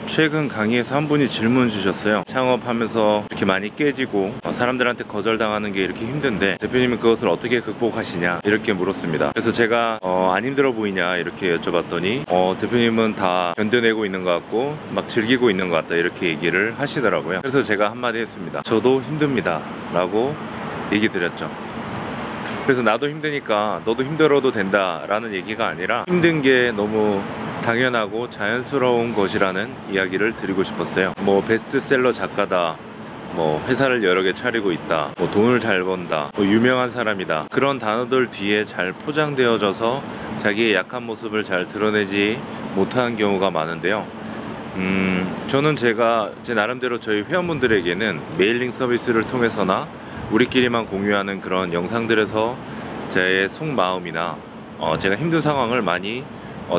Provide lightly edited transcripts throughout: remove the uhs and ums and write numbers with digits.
최근 강의에서 한 분이 질문 주셨어요. 창업하면서 이렇게 많이 깨지고 사람들한테 거절당하는 게 이렇게 힘든데 대표님은 그것을 어떻게 극복하시냐 이렇게 물었습니다. 그래서 제가 안 힘들어 보이냐 이렇게 여쭤봤더니 대표님은 다 견뎌내고 있는 것 같고 막 즐기고 있는 것 같다 이렇게 얘기를 하시더라고요. 그래서 제가 한마디 했습니다. 저도 힘듭니다 라고 얘기 드렸죠. 그래서 나도 힘드니까 너도 힘들어도 된다 라는 얘기가 아니라 힘든 게 너무 당연하고 자연스러운 것이라는 이야기를 드리고 싶었어요. 뭐 베스트셀러 작가다, 뭐 회사를 여러 개 차리고 있다, 뭐 돈을 잘 번다, 뭐 유명한 사람이다, 그런 단어들 뒤에 잘 포장되어져서 자기의 약한 모습을 잘 드러내지 못하는 경우가 많은데요. 저는 제가 제 나름대로 저희 회원분들에게는 메일링 서비스를 통해서나 우리끼리만 공유하는 그런 영상들에서 제 속마음이나 제가 힘든 상황을 많이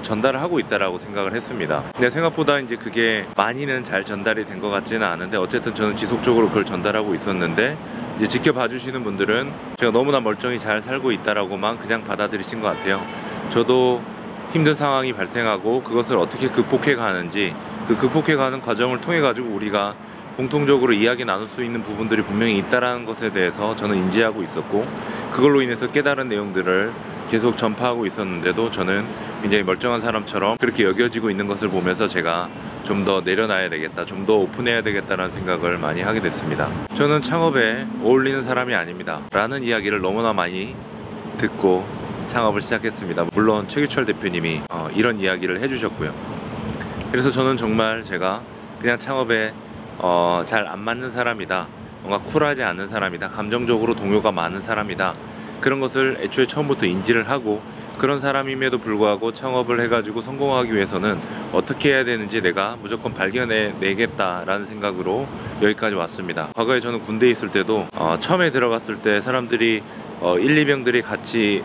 전달을 하고 있다라고 생각을 했습니다. 근데 생각보다 이제 그게 많이는 잘 전달이 된 것 같지는 않은데 어쨌든 저는 지속적으로 그걸 전달하고 있었는데 이제 지켜봐 주시는 분들은 제가 너무나 멀쩡히 잘 살고 있다라고만 그냥 받아들이신 것 같아요. 저도 힘든 상황이 발생하고 그것을 어떻게 극복해 가는지, 그 극복해 가는 과정을 통해 가지고 우리가 공통적으로 이야기 나눌 수 있는 부분들이 분명히 있다라는 것에 대해서 저는 인지하고 있었고, 그걸로 인해서 깨달은 내용들을 계속 전파하고 있었는데도 저는 굉장히 멀쩡한 사람처럼 그렇게 여겨지고 있는 것을 보면서 제가 좀 더 내려놔야 되겠다, 좀 더 오픈해야 되겠다는 생각을 많이 하게 됐습니다. 저는 창업에 어울리는 사람이 아닙니다 라는 이야기를 너무나 많이 듣고 창업을 시작했습니다. 물론 최규철 대표님이 이런 이야기를 해주셨고요. 그래서 저는 정말 제가 그냥 창업에 잘 안 맞는 사람이다, 뭔가 쿨하지 않은 사람이다, 감정적으로 동요가 많은 사람이다, 그런 것을 애초에 처음부터 인지를 하고 그런 사람임에도 불구하고 창업을 해가지고 성공하기 위해서는 어떻게 해야 되는지 내가 무조건 발견해내겠다라는 생각으로 여기까지 왔습니다. 과거에 저는 군대에 있을 때도 처음에 들어갔을 때 사람들이 1, 2병들이 같이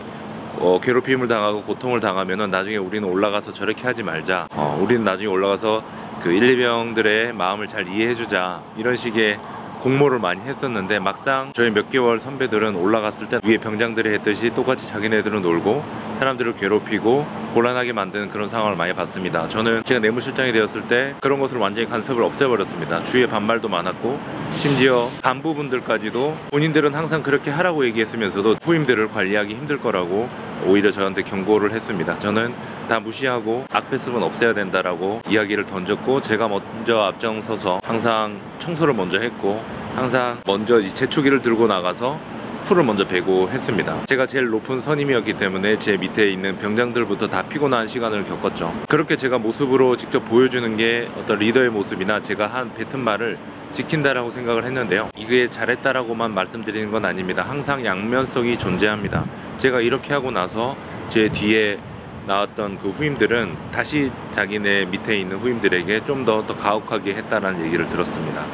괴롭힘을 당하고 고통을 당하면은 나중에 우리는 올라가서 저렇게 하지 말자, 우리는 나중에 올라가서 그 1, 2병들의 마음을 잘 이해해주자, 이런 식의 공모를 많이 했었는데 막상 저희 몇 개월 선배들은 올라갔을 때 위에 병장들이 했듯이 똑같이 자기네들은 놀고 사람들을 괴롭히고 곤란하게 만드는 그런 상황을 많이 봤습니다. 저는 제가 내무실장이 되었을 때 그런 것을 완전히 간섭을 없애버렸습니다. 주위에 반발도 많았고 심지어 간부분들까지도 본인들은 항상 그렇게 하라고 얘기했으면서도 후임들을 관리하기 힘들 거라고 오히려 저한테 경고를 했습니다. 저는 다 무시하고 악패습은 없애야 된다라고 이야기를 던졌고, 제가 먼저 앞장서서 항상 청소를 먼저 했고 항상 먼저 이 제초기를 들고 나가서 풀을 먼저 베고 했습니다. 제가 제일 높은 선임이었기 때문에 제 밑에 있는 병장들부터 다 피곤한 시간을 겪었죠. 그렇게 제가 모습으로 직접 보여주는 게 어떤 리더의 모습이나 제가 한 뱉은 말을 지킨다라고 생각을 했는데요, 이게 잘했다라고만 말씀드리는 건 아닙니다. 항상 양면성이 존재합니다. 제가 이렇게 하고 나서 제 뒤에 나왔던 그 후임들은 다시 자기네 밑에 있는 후임들에게 좀 더 가혹하게 했다라는 얘기를 들었습니다.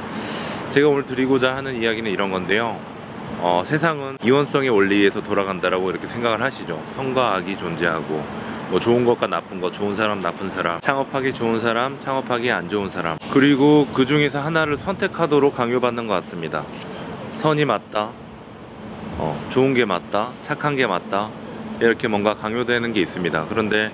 제가 오늘 드리고자 하는 이야기는 이런 건데요, 세상은 이원성의 원리에서 돌아간다라고 이렇게 생각을 하시죠. 선과 악이 존재하고 뭐 좋은 것과 나쁜 것, 좋은 사람, 나쁜 사람, 창업하기 좋은 사람, 창업하기 안 좋은 사람, 그리고 그 중에서 하나를 선택하도록 강요받는 것 같습니다. 선이 맞다, 좋은 게 맞다, 착한 게 맞다, 이렇게 뭔가 강요되는 게 있습니다. 그런데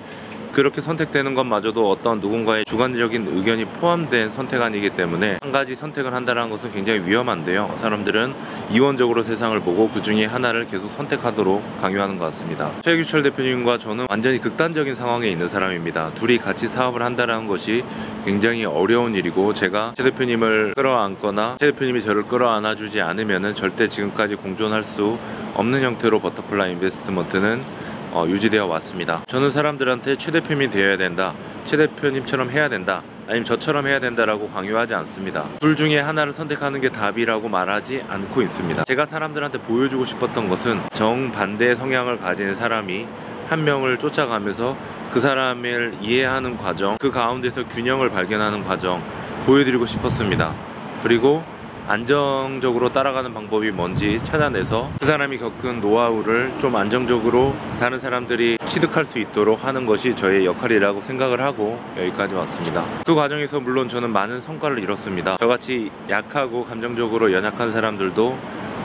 그렇게 선택되는 것마저도 어떤 누군가의 주관적인 의견이 포함된 선택안이기 때문에 한 가지 선택을 한다는 것은 굉장히 위험한데요, 사람들은 이원적으로 세상을 보고 그 중에 하나를 계속 선택하도록 강요하는 것 같습니다. 최규철 대표님과 저는 완전히 극단적인 상황에 있는 사람입니다. 둘이 같이 사업을 한다는 것이 굉장히 어려운 일이고, 제가 최 대표님을 끌어안거나 최 대표님이 저를 끌어안아주지 않으면 절대 지금까지 공존할 수 없는 형태로 버터플라이 인베스트먼트는 유지되어 왔습니다. 저는 사람들한테 최 대표님이 되어야 된다, 최 대표님처럼 해야 된다, 아니면 저처럼 해야 된다라고 강요하지 않습니다. 둘 중에 하나를 선택하는 게 답이라고 말하지 않고 있습니다. 제가 사람들한테 보여주고 싶었던 것은 정반대의 성향을 가진 사람이 한 명을 쫓아가면서 그 사람을 이해하는 과정, 그 가운데서 균형을 발견하는 과정 보여드리고 싶었습니다. 그리고 안정적으로 따라가는 방법이 뭔지 찾아내서 그 사람이 겪은 노하우를 좀 안정적으로 다른 사람들이 취득할 수 있도록 하는 것이 저의 역할이라고 생각을 하고 여기까지 왔습니다. 그 과정에서 물론 저는 많은 성과를 이뤘습니다. 저같이 약하고 감정적으로 연약한 사람들도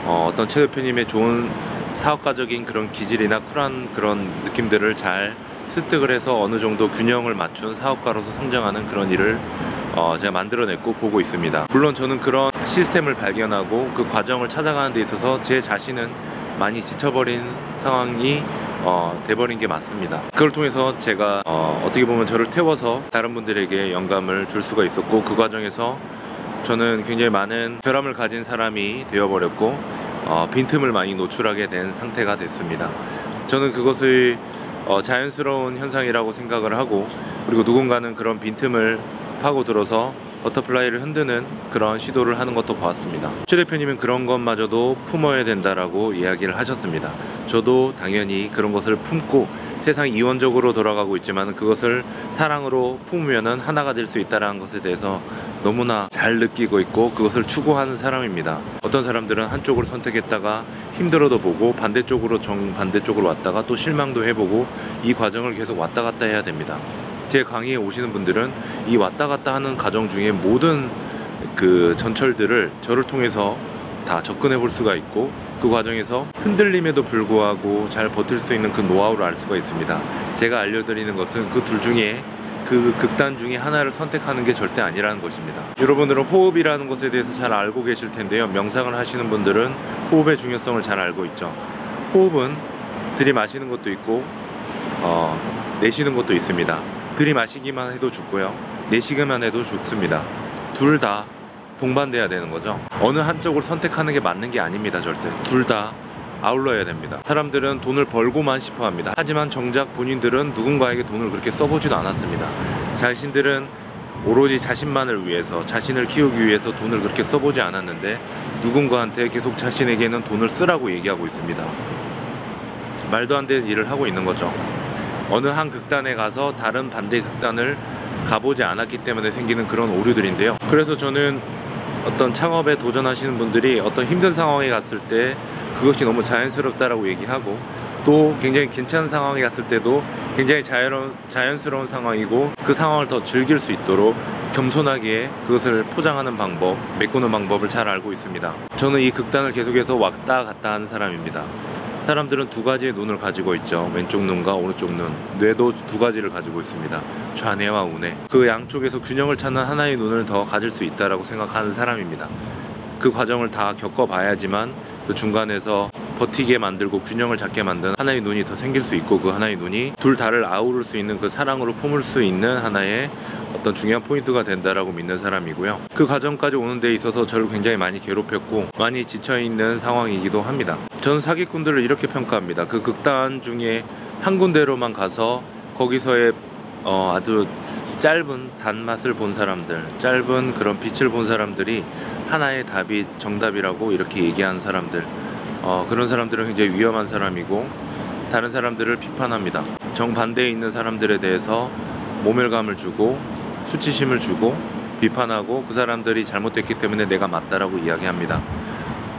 어떤 최 대표님의 좋은 사업가적인 그런 기질이나 쿨한 그런 느낌들을 잘 습득을 해서 어느 정도 균형을 맞춘 사업가로서 성장하는 그런 일을 제가 만들어냈고 보고 있습니다. 물론 저는 그런 시스템을 발견하고 그 과정을 찾아가는 데 있어서 제 자신은 많이 지쳐버린 상황이 돼버린 게 맞습니다. 그걸 통해서 제가 어떻게 보면 저를 태워서 다른 분들에게 영감을 줄 수가 있었고, 그 과정에서 저는 굉장히 많은 결함을 가진 사람이 되어버렸고 빈틈을 많이 노출하게 된 상태가 됐습니다. 저는 그것을 자연스러운 현상이라고 생각을 하고, 그리고 누군가는 그런 빈틈을 파고들어서 버터플라이를 흔드는 그런 시도를 하는 것도 보았습니다. 최 대표님은 그런 것마저도 품어야 된다라고 이야기를 하셨습니다. 저도 당연히 그런 것을 품고 세상이 이원적으로 돌아가고 있지만 그것을 사랑으로 품으면 하나가 될 수 있다는 것에 대해서 너무나 잘 느끼고 있고 그것을 추구하는 사람입니다. 어떤 사람들은 한쪽을 선택했다가 힘들어도 보고 반대쪽으로 정반대쪽으로 왔다가 또 실망도 해보고 이 과정을 계속 왔다 갔다 해야 됩니다. 제 강의에 오시는 분들은 이 왔다 갔다 하는 과정 중에 모든 그 전철들을 저를 통해서 다 접근해 볼 수가 있고, 그 과정에서 흔들림에도 불구하고 잘 버틸 수 있는 그 노하우를 알 수가 있습니다. 제가 알려드리는 것은 그 둘 중에 그 극단 중에 하나를 선택하는 게 절대 아니라는 것입니다. 여러분들은 호흡이라는 것에 대해서 잘 알고 계실 텐데요. 명상을 하시는 분들은 호흡의 중요성을 잘 알고 있죠. 호흡은 들이마시는 것도 있고 내쉬는 것도 있습니다. 들이마시기만 해도 죽고요, 내쉬기만 해도 죽습니다. 둘 다 동반돼야 되는 거죠. 어느 한쪽을 선택하는 게 맞는 게 아닙니다. 절대 둘 다 아울러야 됩니다. 사람들은 돈을 벌고만 싶어 합니다. 하지만 정작 본인들은 누군가에게 돈을 그렇게 써보지도 않았습니다. 자신들은 오로지 자신만을 위해서, 자신을 키우기 위해서 돈을 그렇게 써보지 않았는데 누군가한테 계속 자신에게는 돈을 쓰라고 얘기하고 있습니다. 말도 안 되는 일을 하고 있는 거죠. 어느 한 극단에 가서 다른 반대 극단을 가보지 않았기 때문에 생기는 그런 오류들인데요. 그래서 저는 어떤 창업에 도전하시는 분들이 어떤 힘든 상황에 갔을 때 그것이 너무 자연스럽다라고 얘기하고, 또 굉장히 괜찮은 상황에 갔을 때도 굉장히 자연스러운 상황이고 그 상황을 더 즐길 수 있도록 겸손하게 그것을 포장하는 방법, 메꾸는 방법을 잘 알고 있습니다. 저는 이 극단을 계속해서 왔다 갔다 하는 사람입니다. 사람들은 두 가지의 눈을 가지고 있죠. 왼쪽 눈과 오른쪽 눈. 뇌도 두 가지를 가지고 있습니다. 좌뇌와 우뇌. 그 양쪽에서 균형을 찾는 하나의 눈을 더 가질 수 있다라고 생각하는 사람입니다. 그 과정을 다 겪어봐야지만 그 중간에서 버티게 만들고 균형을 잡게 만든 하나의 눈이 더 생길 수 있고, 그 하나의 눈이 둘 다를 아우를 수 있는, 그 사랑으로 품을 수 있는 하나의 어떤 중요한 포인트가 된다라고 믿는 사람이고요. 그 과정까지 오는 데 있어서 저를 굉장히 많이 괴롭혔고 많이 지쳐있는 상황이기도 합니다. 저는 사기꾼들을 이렇게 평가합니다. 그 극단 중에 한 군데로만 가서 거기서의 아주 짧은 단맛을 본 사람들, 짧은 그런 빛을 본 사람들이 하나의 답이 정답이라고 이렇게 얘기하는 사람들, 그런 사람들은 굉장히 위험한 사람이고 다른 사람들을 비판합니다. 정반대에 있는 사람들에 대해서 모멸감을 주고 수치심을 주고 비판하고 그 사람들이 잘못됐기 때문에 내가 맞다라고 이야기합니다.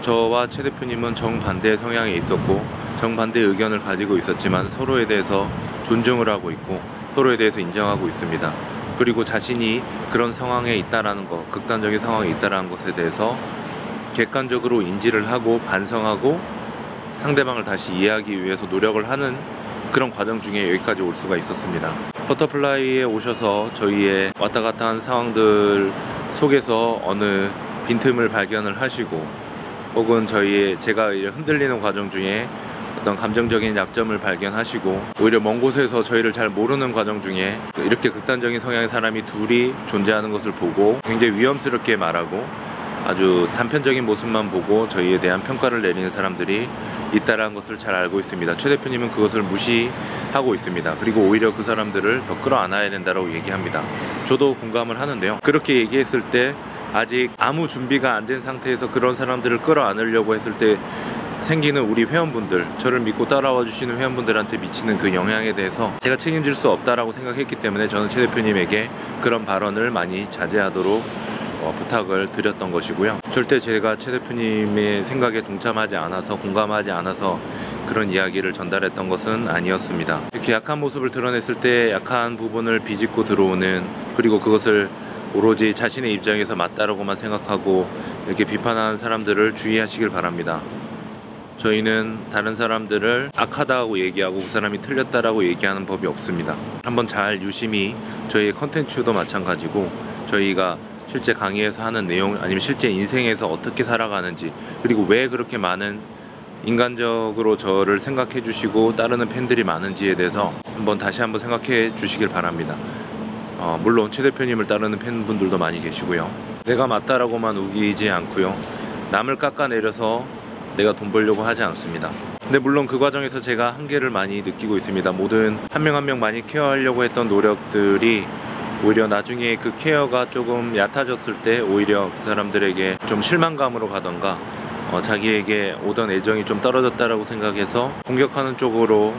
저와 최 대표님은 정반대의 성향에 있었고 정반대의 의견을 가지고 있었지만 서로에 대해서 존중을 하고 있고 서로에 대해서 인정하고 있습니다. 그리고 자신이 그런 상황에 있다라는 것, 극단적인 상황에 있다라는 것에 대해서 객관적으로 인지를 하고 반성하고 상대방을 다시 이해하기 위해서 노력을 하는 그런 과정 중에 여기까지 올 수가 있었습니다. 버터플라이에 오셔서 저희의 왔다 갔다 한 상황들 속에서 어느 빈틈을 발견을 하시고 혹은 제가 흔들리는 과정 중에 어떤 감정적인 약점을 발견하시고 오히려 먼 곳에서 저희를 잘 모르는 과정 중에 이렇게 극단적인 성향의 사람이 둘이 존재하는 것을 보고 굉장히 위험스럽게 말하고 아주 단편적인 모습만 보고 저희에 대한 평가를 내리는 사람들이 있다는 것을 잘 알고 있습니다. 최 대표님은 그것을 무시하고 있습니다. 그리고 오히려 그 사람들을 더 끌어안아야 된다고 얘기합니다. 저도 공감을 하는데요. 그렇게 얘기했을 때 아직 아무 준비가 안 된 상태에서 그런 사람들을 끌어안으려고 했을 때 생기는 우리 회원분들, 저를 믿고 따라와 주시는 회원분들한테 미치는 그 영향에 대해서 제가 책임질 수 없다라고 생각했기 때문에 저는 최 대표님에게 그런 발언을 많이 자제하도록 부탁을 드렸던 것이고요. 절대 제가 최 대표님의 생각에 동참하지 않아서 공감하지 않아서 그런 이야기를 전달했던 것은 아니었습니다. 이렇게 약한 모습을 드러냈을 때 약한 부분을 비집고 들어오는, 그리고 그것을 오로지 자신의 입장에서 맞다라고만 생각하고 이렇게 비판하는 사람들을 주의하시길 바랍니다. 저희는 다른 사람들을 악하다고 얘기하고 그 사람이 틀렸다라고 얘기하는 법이 없습니다. 한번 잘 유심히 저희의 컨텐츠도 마찬가지고 저희가 실제 강의에서 하는 내용, 아니면 실제 인생에서 어떻게 살아가는지, 그리고 왜 그렇게 많은 인간적으로 저를 생각해 주시고 따르는 팬들이 많은지에 대해서 다시 한번 생각해 주시길 바랍니다. 물론 최 대표님을 따르는 팬분들도 많이 계시고요. 내가 맞다라고만 우기지 않고요. 남을 깎아내려서 내가 돈 벌려고 하지 않습니다. 근데 물론 그 과정에서 제가 한계를 많이 느끼고 있습니다. 모든 한 명 한 명 많이 케어하려고 했던 노력들이 오히려 나중에 그 케어가 조금 얕아졌을 때 오히려 그 사람들에게 좀 실망감으로 가던가 자기에게 오던 애정이 좀 떨어졌다라고 생각해서 공격하는 쪽으로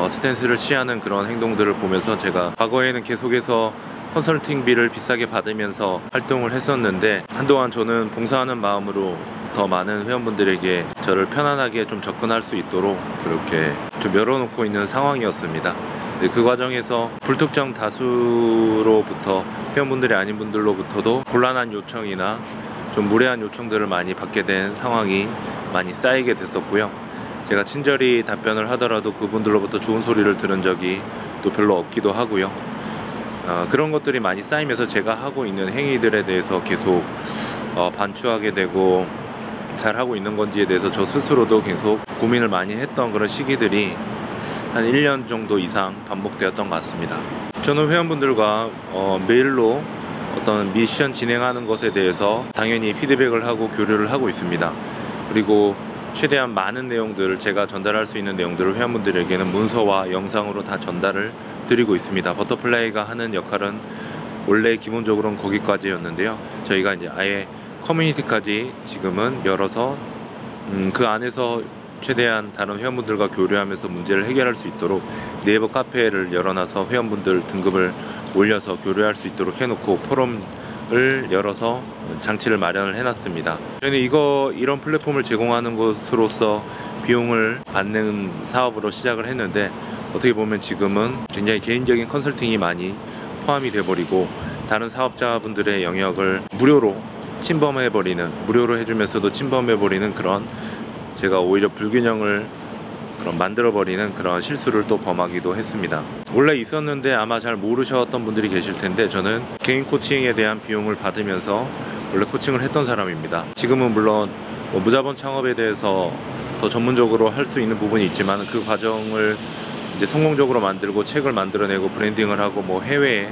스탠스를 취하는 그런 행동들을 보면서, 제가 과거에는 계속해서 컨설팅비를 비싸게 받으면서 활동을 했었는데, 한동안 저는 봉사하는 마음으로 더 많은 회원분들에게 저를 편안하게 좀 접근할 수 있도록 그렇게 좀 열어놓고 있는 상황이었습니다. 근데 그 과정에서 불특정 다수로부터, 회원분들이 아닌 분들로부터도 곤란한 요청이나 좀 무례한 요청들을 많이 받게 된 상황이 많이 쌓이게 됐었고요. 제가 친절히 답변을 하더라도 그분들로부터 좋은 소리를 들은 적이 또 별로 없기도 하고요. 그런 것들이 많이 쌓이면서 제가 하고 있는 행위들에 대해서 계속 반추하게 되고, 잘하고 있는 건지에 대해서 저 스스로도 계속 고민을 많이 했던 그런 시기들이 한 1년 정도 이상 반복되었던 것 같습니다. 저는 회원분들과 메일로 어떤 미션 진행하는 것에 대해서 당연히 피드백을 하고 교류를 하고 있습니다. 그리고 최대한 많은 내용들을, 제가 전달할 수 있는 내용들을 회원분들에게는 문서와 영상으로 다 전달을 드리고 있습니다. 버터플라이가 하는 역할은 원래 기본적으로는 거기까지였는데요. 저희가 이제 아예 커뮤니티까지 지금은 열어서 그 안에서 최대한 다른 회원분들과 교류하면서 문제를 해결할 수 있도록 네이버 카페를 열어놔서 회원분들 등급을 올려서 교류할 수 있도록 해놓고 포럼을 열어서 장치를 마련을 해놨습니다. 저희는 이런 플랫폼을 제공하는 것으로서 비용을 받는 사업으로 시작을 했는데, 어떻게 보면 지금은 굉장히 개인적인 컨설팅이 많이 포함이 돼버리고, 다른 사업자분들의 영역을 무료로 해주면서도 침범해버리는 그런, 제가 오히려 불균형을 만들어버리는 그런 실수를 또 범하기도 했습니다. 원래 있었는데 아마 잘 모르셨던 분들이 계실 텐데, 저는 개인 코칭에 대한 비용을 받으면서 원래 코칭을 했던 사람입니다. 지금은 물론 무자본 창업에 대해서 더 전문적으로 할 수 있는 부분이 있지만, 그 과정을 이제 성공적으로 만들고 책을 만들어내고 브랜딩을 하고 해외에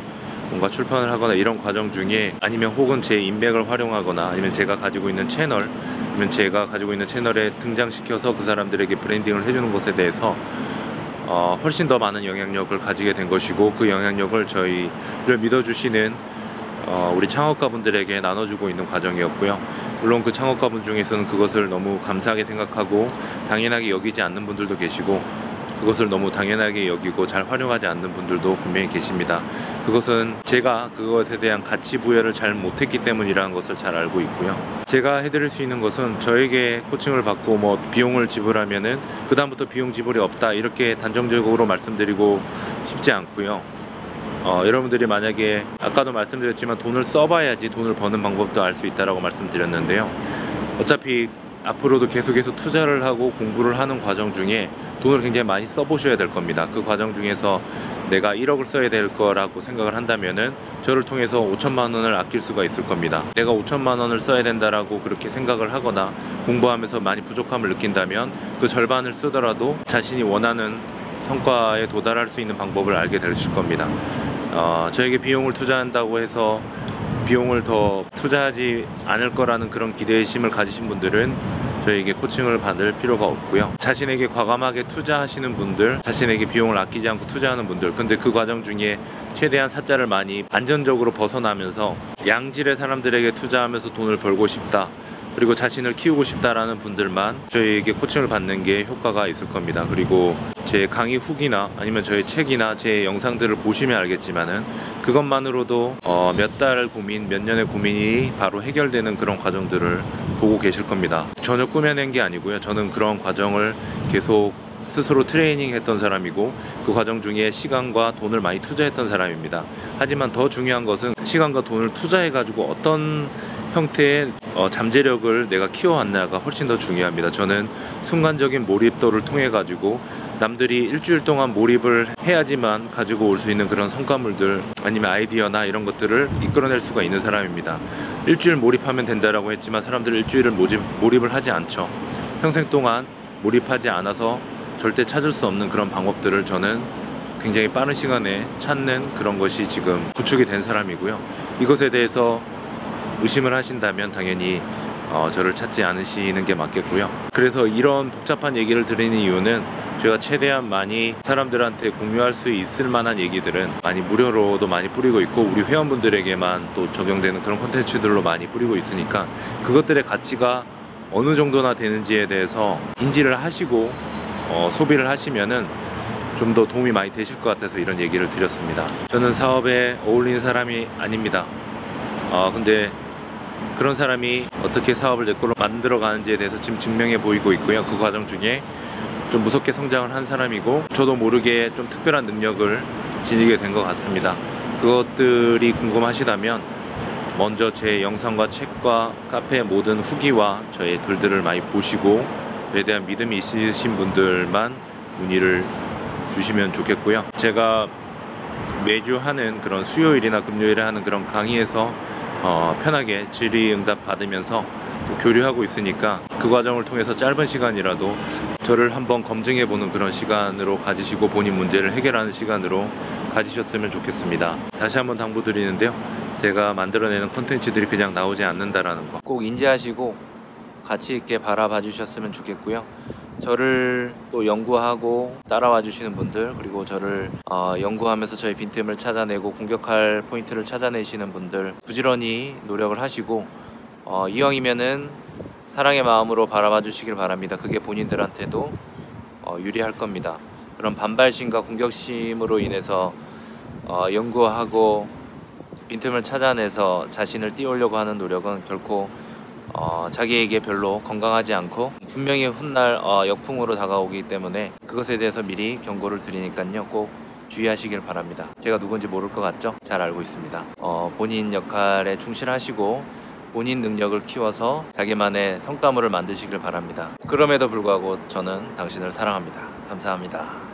뭔가 출판을 하거나 이런 과정 중에, 아니면 혹은 제 인맥을 활용하거나, 아니면 제가 가지고 있는 채널, 아니면 제가 가지고 있는 채널에 등장시켜서 그 사람들에게 브랜딩을 해주는 것에 대해서 훨씬 더 많은 영향력을 가지게 된 것이고, 그 영향력을 저희를 믿어주시는 우리 창업가분들에게 나눠주고 있는 과정이었고요. 물론 그 창업가분 중에서는 그것을 너무 감사하게 생각하고 당연하게 여기지 않는 분들도 계시고, 그것을 너무 당연하게 여기고 잘 활용하지 않는 분들도 분명히 계십니다. 그것은 제가 그것에 대한 가치 부여를 잘 못했기 때문이라는 것을 잘 알고 있고요. 제가 해드릴 수 있는 것은, 저에게 코칭을 받고 비용을 지불하면은 그 다음부터 비용 지불이 없다, 이렇게 단정적으로 말씀드리고 싶지 않고요. 여러분들이 만약에, 아까도 말씀드렸지만 돈을 써봐야지 돈을 버는 방법도 알 수 있다라고 말씀드렸는데요. 어차피 앞으로도 계속해서 투자를 하고 공부를 하는 과정 중에 돈을 굉장히 많이 써보셔야 될 겁니다. 그 과정 중에서 내가 1억을 써야 될 거라고 생각을 한다면은 저를 통해서 5천만 원을 아낄 수가 있을 겁니다. 내가 5천만 원을 써야 된다라고 그렇게 생각을 하거나 공부하면서 많이 부족함을 느낀다면, 그 절반을 쓰더라도 자신이 원하는 성과에 도달할 수 있는 방법을 알게 되실 겁니다. 저에게 비용을 투자한다고 해서 비용을 더 투자하지 않을 거라는 그런 기대심을 가지신 분들은 저에게 코칭을 받을 필요가 없고요. 자신에게 과감하게 투자하시는 분들, 자신에게 비용을 아끼지 않고 투자하는 분들, 근데 그 과정 중에 최대한 사자를 많이 안전적으로 벗어나면서 양질의 사람들에게 투자하면서 돈을 벌고 싶다, 그리고 자신을 키우고 싶다라는 분들만 저희에게 코칭을 받는 게 효과가 있을 겁니다. 그리고 제 강의 후기나 아니면 저의 책이나 제 영상들을 보시면 알겠지만은, 그것만으로도 몇 달 고민, 몇 년의 고민이 바로 해결되는 그런 과정들을 보고 계실 겁니다. 전혀 꾸며낸 게 아니고요. 저는 그런 과정을 계속 스스로 트레이닝 했던 사람이고, 그 과정 중에 시간과 돈을 많이 투자했던 사람입니다. 하지만 더 중요한 것은, 시간과 돈을 투자해 가지고 어떤 형태의 잠재력을 내가 키워왔냐가 훨씬 더 중요합니다. 저는 순간적인 몰입도를 통해 가지고 남들이 일주일 동안 몰입을 해야지만 가지고 올 수 있는 그런 성과물들 아니면 아이디어나 이런 것들을 이끌어낼 수가 있는 사람입니다. 일주일 몰입하면 된다라고 했지만 사람들은 일주일을 몰입을 하지 않죠. 평생 동안 몰입하지 않아서 절대 찾을 수 없는 그런 방법들을 저는 굉장히 빠른 시간에 찾는 그런 것이 지금 구축이 된 사람이고요. 이것에 대해서 의심을 하신다면 당연히 저를 찾지 않으시는 게 맞겠고요. 그래서 이런 복잡한 얘기를 드리는 이유는 제가 최대한 많이 사람들한테 공유할 수 있을 만한 얘기들은 많이 무료로도 많이 뿌리고 있고 우리 회원분들에게만 또 적용되는 그런 콘텐츠들로 많이 뿌리고 있으니까 그것들의 가치가 어느 정도나 되는지에 대해서 인지를 하시고 소비를 하시면은 좀 더 도움이 많이 되실 것 같아서 이런 얘기를 드렸습니다. 저는 사업에 어울리는 사람이 아닙니다. 근데 그런 사람이 어떻게 사업을 내 걸로 만들어 가는지에 대해서 지금 증명해 보이고 있고요. 그 과정 중에 좀 무섭게 성장을 한 사람이고 저도 모르게 좀 특별한 능력을 지니게 된 것 같습니다. 그것들이 궁금하시다면 먼저 제 영상과 책과 카페의 모든 후기와 저의 글들을 많이 보시고 저에 대한 믿음이 있으신 분들만 문의를 주시면 좋겠고요. 제가 매주 하는 그런 수요일이나 금요일에 하는 그런 강의에서 편하게 질의응답 받으면서 또 교류하고 있으니까 그 과정을 통해서 짧은 시간이라도 저를 한번 검증해보는 그런 시간으로 가지시고 본인 문제를 해결하는 시간으로 가지셨으면 좋겠습니다. 다시 한번 당부드리는데요. 제가 만들어내는 콘텐츠들이 그냥 나오지 않는다라는 거 꼭 인지하시고 가치 있게 바라봐 주셨으면 좋겠고요. 저를 또 연구하고 따라와 주시는 분들 그리고 저를 연구하면서 저의 빈틈을 찾아내고 공격할 포인트를 찾아내시는 분들 부지런히 노력을 하시고 이왕이면은 사랑의 마음으로 바라봐 주시길 바랍니다. 그게 본인들한테도 유리할 겁니다. 그런 반발심과 공격심으로 인해서 연구하고 빈틈을 찾아내서 자신을 띄우려고 하는 노력은 결코 자기에게 별로 건강하지 않고 분명히 훗날 역풍으로 다가오기 때문에 그것에 대해서 미리 경고를 드리니까요. 꼭 주의하시길 바랍니다. 제가 누군지 모를 것 같죠? 잘 알고 있습니다. 본인 역할에 충실하시고 본인 능력을 키워서 자기만의 성과물을 만드시길 바랍니다. 그럼에도 불구하고 저는 당신을 사랑합니다. 감사합니다.